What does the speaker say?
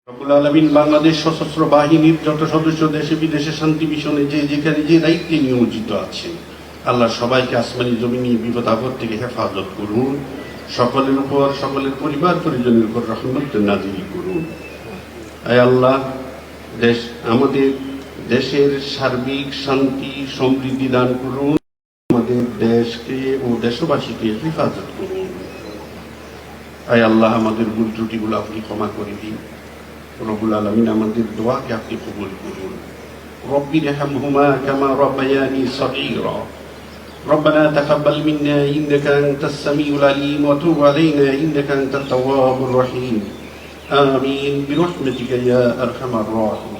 রব্বুল আলামিন বাংলাদেশ সশস্ত্র বাহিনীর যত সদস্য দেশে বিদেশে শান্তি মিশনে যেখানে যে দায়িত্বে নিয়োজিত আছেন, আল্লাহ সবাইকে আসমানি জমিনি বিপদ আপদ থেকে হেফাজত করুন। সকলের উপর, সকলের পরিবার পরিজনের উপর রহমত নাজিল করুন। আয় আল্লাহ, আমাদের দেশের সার্বিক শান্তি সমৃদ্ধি দান করুন। আমাদের দেশকে ও দেশবাসীকে হেফাজত করুন। আয় আল্লাহ, আমাদের ভুল ত্রুটিগুলো আপনি ক্ষমা করে দিন। রব্বুল আলামিন আমাদের দোয়াকে আপনি কবুল করুন। রব্বি রহমহুমা কামা রব্বায়ানি সগীরা। ربنا تقبل منا إنك أنت السميع العليم وتب علينا إنك أنت التواب الرحيم. آمين برحمتك يا أرحم الراحمين.